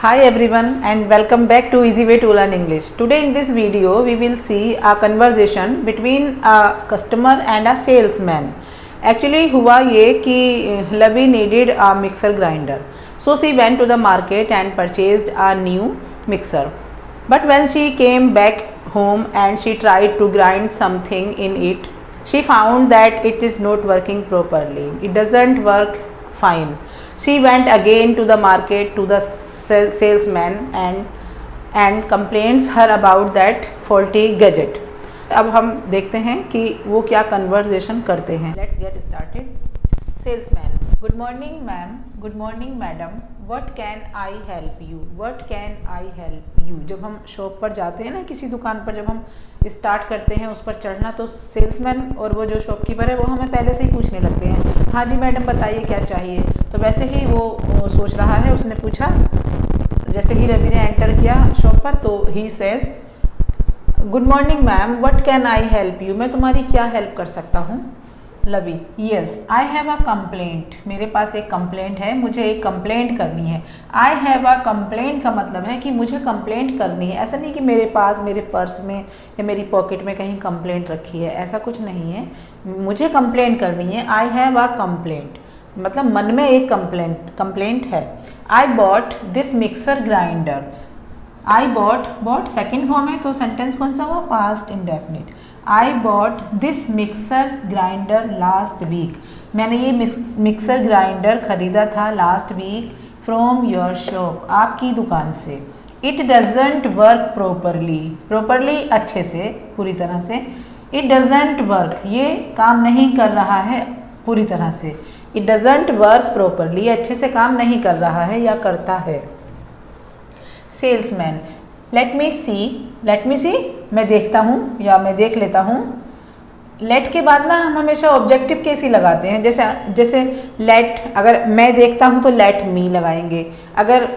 Hi everyone and welcome back to Easy Way to Learn English. Today in this video we will see a conversation between a customer and a salesman. Actually हुआ ये कि Lavi needed a mixer grinder. So she went to the market and purchased a new mixer. But when she came back home and she tried to grind something in it, she found that it is not working properly. It doesn't work fine. She went again to the market to the salesman and complains her about that faulty gadget. अब हम देखते हैं कि वो क्या conversation करते हैं. Let's get started. Salesman, good morning ma'am, good morning madam, what can I help you, what can I help you. जब हम शॉप पर जाते हैं ना, किसी दुकान पर जब हम स्टार्ट करते हैं उस पर चढ़ना, तो सेल्समैन और वो जो शॉपकीपर है वो हमें पहले से ही पूछने लगते हैं, हाँ जी मैडम बताइए क्या चाहिए. तो वैसे ही वो सोच रहा है, उसने पूछा. जैसे ही रवि ने एंटर किया शॉप पर तो ही says good morning ma'am, what can I help you. मैं तुम्हारी क्या हेल्प कर सकता हूँ. लवी, yes I have a complaint. मेरे पास एक कंप्लेंट है, मुझे एक कंप्लेंट करनी है. आई हैव अ कंप्लेंट का मतलब है कि मुझे कंप्लेंट करनी है. ऐसा नहीं कि मेरे पास मेरे पर्स में या मेरी पॉकेट में कहीं कंप्लेंट रखी है, ऐसा कुछ नहीं है. मुझे कंप्लेंट करनी है. आई हैव अ कंप्लेंट मतलब मन में एक कंप्लेंट है. I bought this mixer grinder. I bought second form है तो सेंटेंस कौन सा हुआ, past indefinite. I bought this mixer grinder last week. मैंने ये मिक्सर ग्राइंडर खरीदा था last week from your shop, आपकी दुकान से. इट डजेंट वर्क प्रॉपरली अच्छे से, पूरी तरह से. इट डजेंट वर्क, ये काम नहीं कर रहा है पूरी तरह से. इट डजेंट वर्क प्रॉपरली, अच्छे से काम नहीं कर रहा है या करता है. सेल्समैन, लेट मी सी, मैं देखता हूँ या मैं देख लेता हूँ. लेट के बाद ना हम हमेशा ऑब्जेक्टिव केस ही लगाते हैं. जैसे लेट, अगर मैं देखता हूँ तो लेट मी लगाएंगे. अगर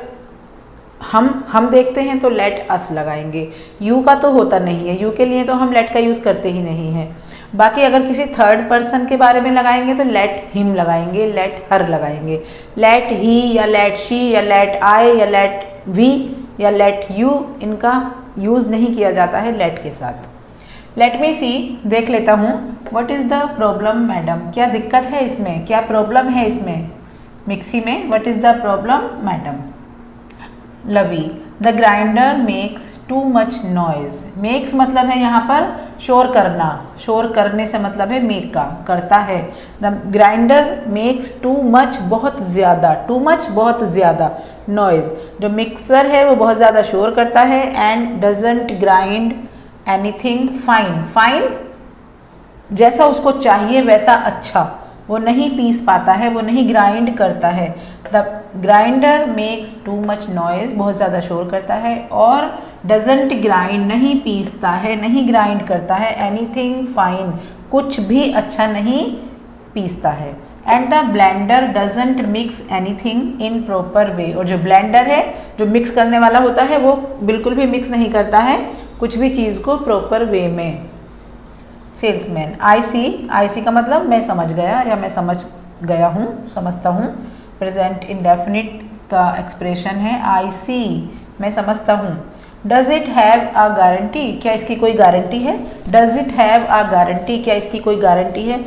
हम देखते हैं तो लेट अस लगाएंगे. यू का तो होता नहीं है, यू के लिए तो हम लेट का यूज़ करते ही नहीं है. बाकी अगर किसी थर्ड पर्सन के बारे में लगाएंगे तो लेट हिम लगाएंगे, लेट हर लगाएंगे. लेट ही या लेट शी या लेट आई या लेट वी या लेट यू, इनका यूज़ नहीं किया जाता है लेट के साथ. लेट मी सी, देख लेता हूँ. What is the problem madam, क्या दिक्कत है इसमें, क्या प्रॉब्लम है इसमें मिक्सी में. What is the problem madam. Lavi, the grinder makes too much noise. Makes मतलब है यहाँ पर शोर करना, शोर करने से मतलब है मेक का, करता है. The grinder makes too much बहुत ज़्यादा, टू मच बहुत ज़्यादा, नॉइज जो मिक्सर है वो बहुत ज़्यादा शोर करता है. And doesn't grind anything fine जैसा उसको चाहिए वैसा अच्छा वो नहीं पीस पाता है, वो नहीं ग्राइंड करता है. The grinder makes too much noise, बहुत ज़्यादा शोर करता है. और डजेंट ग्राइंड, नहीं पीसता है, नहीं ग्राइंड करता है. एनीथिंग फाइन, कुछ भी अच्छा नहीं पीसता है. And the blender doesn't mix anything in proper way. और जो ब्लेंडर है, जो मिक्स करने वाला होता है, वो बिल्कुल भी मिक्स नहीं करता है कुछ भी चीज़ को प्रॉपर वे में. सेल्समैन, आई सी का मतलब मैं समझ गया या मैं समझ गया हूँ, समझता हूँ. प्रेजेंट इंडेफिनिट का एक्सप्रेशन है आई सी, मैं समझता हूँ. Does it have a guarantee, क्या इसकी कोई गारंटी है. Does it have a guarantee, क्या इसकी कोई गारंटी है.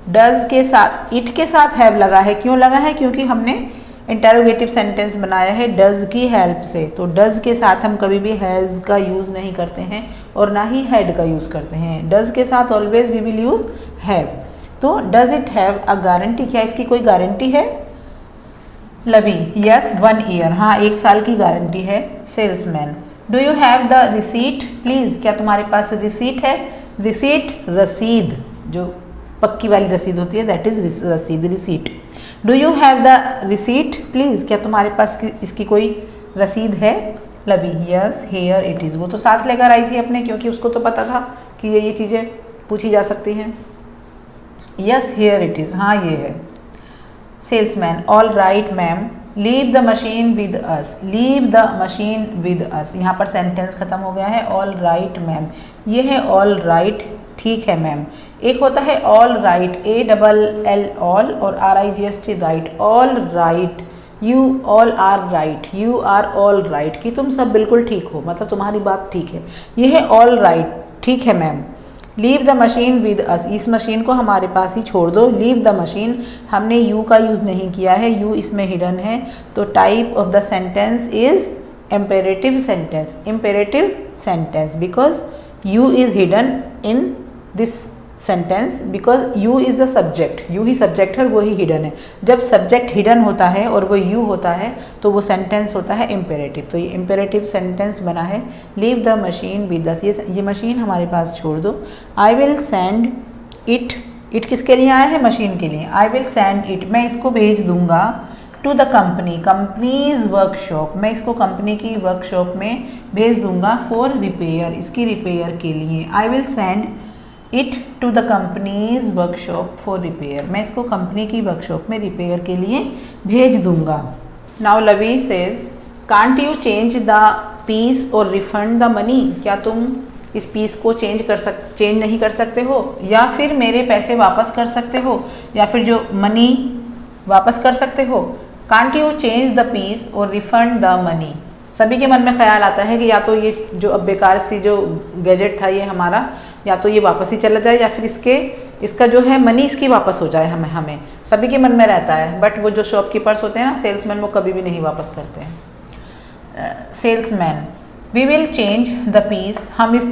डज के साथ, इट के साथ हैव लगा है. क्यों लगा है, क्योंकि हमने इंटेरोगेटिव सेंटेंस बनाया है डज की हेल्प से. तो डज के साथ हम कभी भी हैज़ का यूज़ नहीं करते हैं और ना ही हैड का यूज़ करते हैं. डज के साथ always we will use have. तो does it have a guarantee, क्या इसकी कोई गारंटी है. लवी, यस 1 ईयर, हाँ 1 साल की गारंटी है. Salesman, do you have the receipt please, क्या तुम्हारे पास रिसीट है. रिसीट रसीद, जो पक्की वाली रसीद होती है, दैट इज रसीद, receipt. Do you have the receipt please, क्या तुम्हारे पास इसकी कोई रसीद है. लवी, यस हेयर इट इज़, वो तो साथ लेकर आई थी अपने, क्योंकि उसको तो पता था कि ये चीज़ें पूछी जा सकती हैं. यस हेयर इट इज़, हाँ ये है. Salesman, all right ma'am, leave the machine with us. Leave the machine with us, यहाँ पर सेंटेंस खत्म हो गया है. ऑल राइट मैम, ये है ऑल राइट, ठीक है मैम. एक होता है ऑल राइट, ALL ऑल और RIGHT right. All right you all are right, you are all right कि तुम सब बिल्कुल ठीक हो, मतलब तुम्हारी बात ठीक है। ये है ऑल राइट, ठीक है ma'am. Leave the machine with us, इस मशीन को हमारे पास ही छोड़ दो। लीव द मशीन, हमने यू का यूज़ नहीं किया है, यू इसमें हिडन है, तो type of the sentence is imperative sentence, imperative sentence because you is hidden in this sentence, because you is the subject, you he subject है और वो ही हिडन है। जब सब्जेक्ट हिडन होता है और वो यू होता है तो वो सेंटेंस होता है इम्पेरेटिव। तो ये इम्पेरेटिव सेंटेंस बना है, leave the machine with us, ये मशीन हमारे पास छोड़ दो। आई विल सेंड इट, इट किसके लिए आया है? मशीन के लिए। आई विल सेंड इट, मैं इसको भेज दूंगा to the company, company's workshop, मैं इसको कंपनी की वर्कशॉप में भेज दूंगा फॉर रिपेयर, इसकी रिपेयर के लिए। I will send it to the company's workshop for repair, मैं इसको कंपनी की वर्कशॉप में रिपेयर के लिए भेज दूंगा। Now Lavi says can't you change the piece or refund the money, क्या तुम इस पीस को चेंज नहीं कर सकते हो, या फिर मेरे पैसे वापस कर सकते हो, या फिर जो मनी वापस कर सकते हो। Can't you change the piece or refund the money, सभी के मन में ख्याल आता है कि या तो ये जो अब बेकार सी जो गैजेट था ये हमारा, या तो ये वापस ही चला जाए, या फिर इसका जो है मनी इसकी वापस हो जाए हमें सभी के मन में रहता है। बट वो जो शॉपकीपर्स होते हैं ना, सेल्समैन, वो कभी भी नहीं वापस करते हैं। Salesman, we will change the piece, हम इस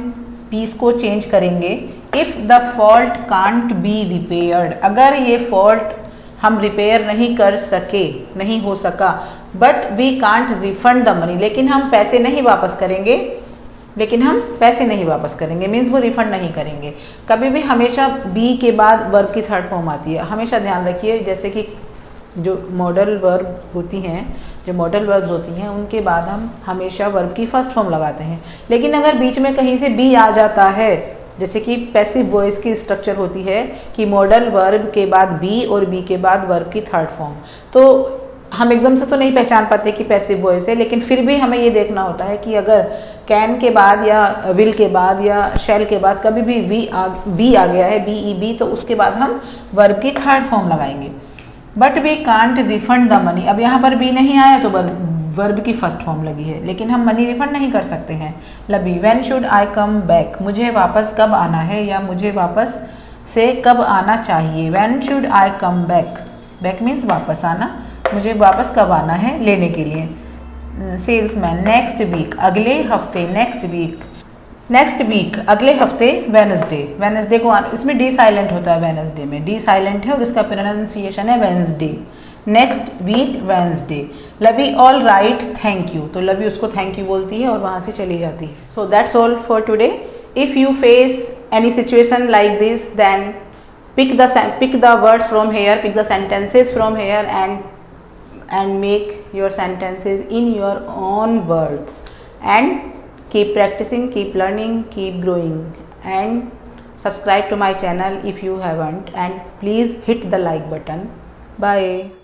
पीस को चेंज करेंगे। If the fault can't be repaired, अगर ये फॉल्ट हम रिपेयर नहीं कर सके, नहीं हो सका। But we can't refund the money, लेकिन हम पैसे नहीं वापस करेंगे, लेकिन हम पैसे नहीं वापस करेंगे मीन्स वो रिफंड नहीं करेंगे। कभी भी हमेशा बी के बाद वर्ब की थर्ड फॉर्म आती है, हमेशा ध्यान रखिए। जैसे कि जो मॉडल वर्ब होती हैं, जो मॉडल वर्ब्स होती हैं, उनके बाद हम हमेशा वर्ब की फर्स्ट फॉर्म लगाते हैं। लेकिन अगर बीच में कहीं से बी आ जाता है, जैसे कि पैसिव वॉइस की स्ट्रक्चर होती है कि मॉडल वर्ब के बाद बी और बी के बाद वर्ब की थर्ड फॉर्म, तो हम एकदम से तो नहीं पहचान पाते कि पैसिव वॉइस है, लेकिन फिर भी हमें ये देखना होता है कि अगर कैन के बाद या विल के बाद या शैल के बाद कभी भी बी आ गया है, बी, तो उसके बाद हम वर्ब की थर्ड फॉर्म लगाएंगे। But we can't refund the money, अब यहाँ पर बी नहीं आया तो वर्ब की फर्स्ट फॉर्म लगी है, लेकिन हम मनी रिफंड नहीं कर सकते हैं। लबी, when should I come back, मुझे वापस कब आना है या मुझे वापस से कब आना चाहिए। When should I come back, back means वापस आना, मुझे वापस कब आना है लेने के लिए। सेल्समैन, नेक्स्ट वीक, अगले हफ्ते, नेक्स्ट वीक अगले हफ्ते, वेनसडे, वेनसडे को इसमें डी साइलेंट होता है, वेनसडे में डी साइलेंट है और इसका प्रोनाउंसिएशन है Wednesday. Next week Wednesday. Lavi, all right, thank you, तो लवी उसको थैंक यू बोलती है और वहाँ से चली जाती है। So that's all for today. If you face any situation like this, then pick the words from here, pick the sentences from here and make your sentences in your own words, and keep practicing, keep learning, keep growing, and subscribe to my channel if you haven't, and please hit the like button. Bye.